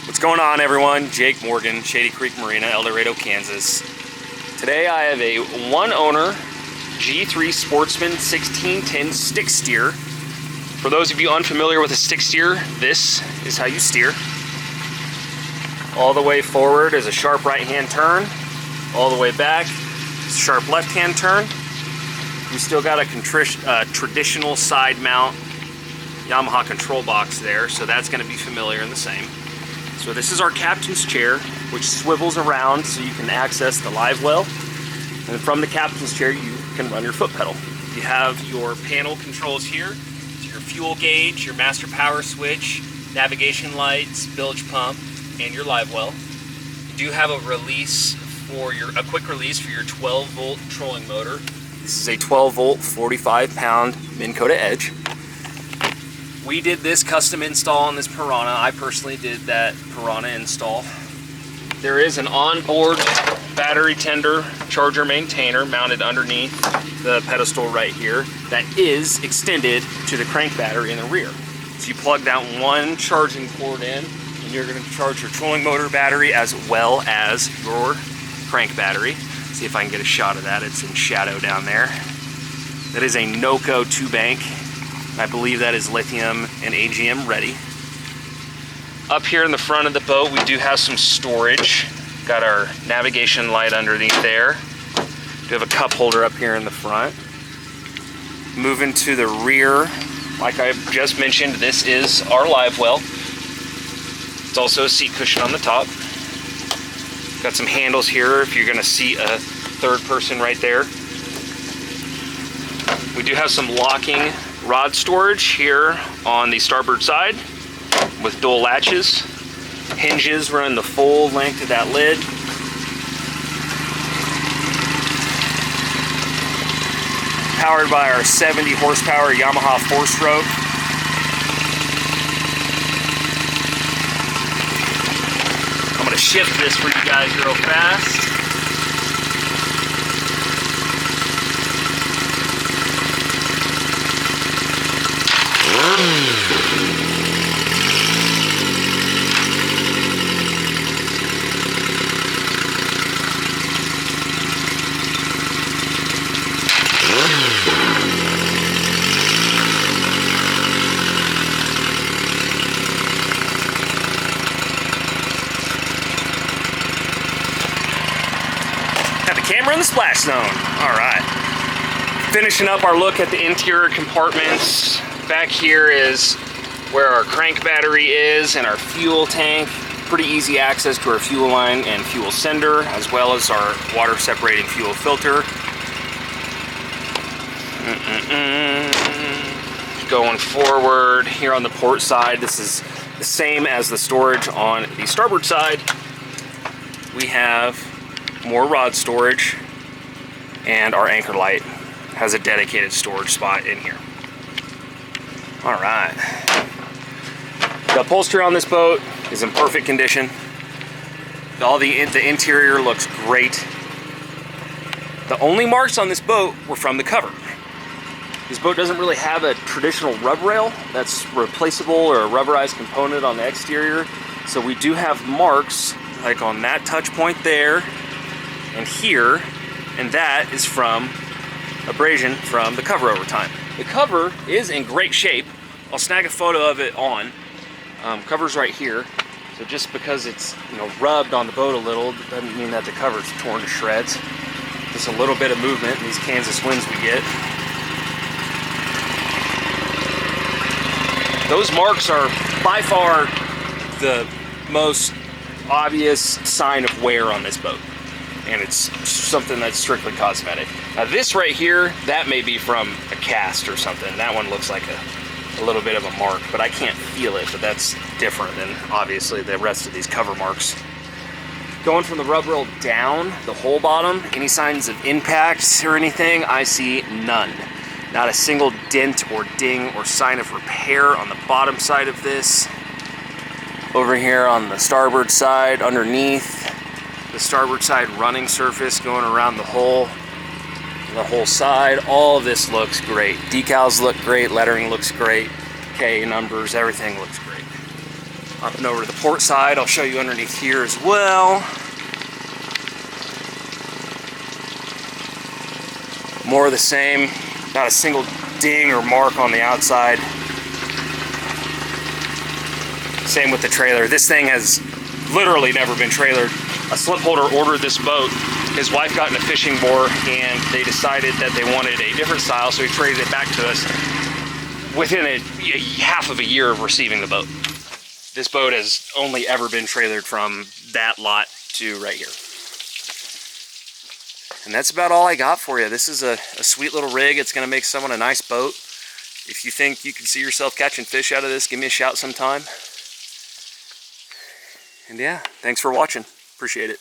What's going on, everyone? Jake Morgan, Shady Creek Marina, El Dorado, Kansas. Today I have a one-owner G3 Sportsman 1610 stick steer. For those of you unfamiliar with a stick steer, this is how you steer. All the way forward is a sharp right-hand turn. All the way back is a sharp left-hand turn. We still got a traditional side mount Yamaha control box there, so that's going to be familiar and the same. So this is our captain's chair, which swivels around so you can access the live well. And from the captain's chair, you can run your foot pedal. You have your panel controls here. So your fuel gauge, your master power switch, navigation lights, bilge pump, and your live well. You do have a release for a quick release for your 12-volt trolling motor. This is a 12-volt, 45-pound Minn Kota Edge. We did this custom install on this Piranha. I personally did that Piranha install. There is an onboard battery tender charger maintainer mounted underneath the pedestal right here that is extended to the crank battery in the rear. So you plug that one charging port in and you're going to charge your trolling motor battery as well as your crank battery. See if I can get a shot of that. It's in shadow down there. That is a Noco 2-bank. I believe that is lithium and AGM ready. Up here in the front of the boat, we do have some storage. Got our navigation light underneath there. We have a cup holder up here in the front. Moving to the rear, like I just mentioned, this is our live well. It's also a seat cushion on the top. Got some handles here if you're going to seat a third person right there. We do have some locking rod storage here on the starboard side with dual latches. Hinges run the full length of that lid. Powered by our 70 horsepower Yamaha 4-stroke. I'm going to shift this for you guys real fast. Got the camera in the splash zone. All right. Finishing up our look at the interior compartments. Back here is where our crank battery is and our fuel tank. Pretty easy access to our fuel line and fuel sender, as well as our water separating fuel filter. Going forward here on the port side, this is the same as the storage on the starboard side. We have more rod storage, and our anchor light has a dedicated storage spot in here. All right. The upholstery on this boat is in perfect condition. The interior looks great. The only marks on this boat were from the cover. This boat doesn't really have a traditional rub rail that's replaceable or a rubberized component on the exterior. So we do have marks like on that touch point there and here, and that is from abrasion from the cover over time. The cover is in great shape. I'll snag a photo of it on. Cover's right here. So just because it's rubbed on the boat a little doesn't mean that the cover's torn to shreds. Just a little bit of movement in these Kansas winds we get. Those marks are by far the most obvious sign of wear on this boat. And it's something that's strictly cosmetic. Now this right here, that may be from a cast or something. That one looks like a little bit of a mark, but I can't feel it, but that's different than obviously the rest of these cover marks. Going from the rub rail down, the whole bottom, any signs of impact or anything, I see none. Not a single dent or ding or sign of repair on the bottom side of this. Over here on the starboard side, underneath the starboard side running surface going around the whole side, all of this looks great. Decals look great, lettering looks great, K numbers, everything looks great. Up and over to the port side, I'll show you underneath here as well. More of the same, not a single ding or mark on the outside. Same with the trailer. This thing has literally never been trailered. A slip holder ordered this boat. His wife got in a fishing bore and they decided that they wanted a different style, so he traded it back to us within a half of a year of receiving the boat. This boat has only ever been trailered from that lot to right here. And that's about all I got for you. This is a sweet little rig. It's gonna make someone a nice boat. If you think you can see yourself catching fish out of this, give me a shout sometime. And yeah, thanks for watching. Appreciate it.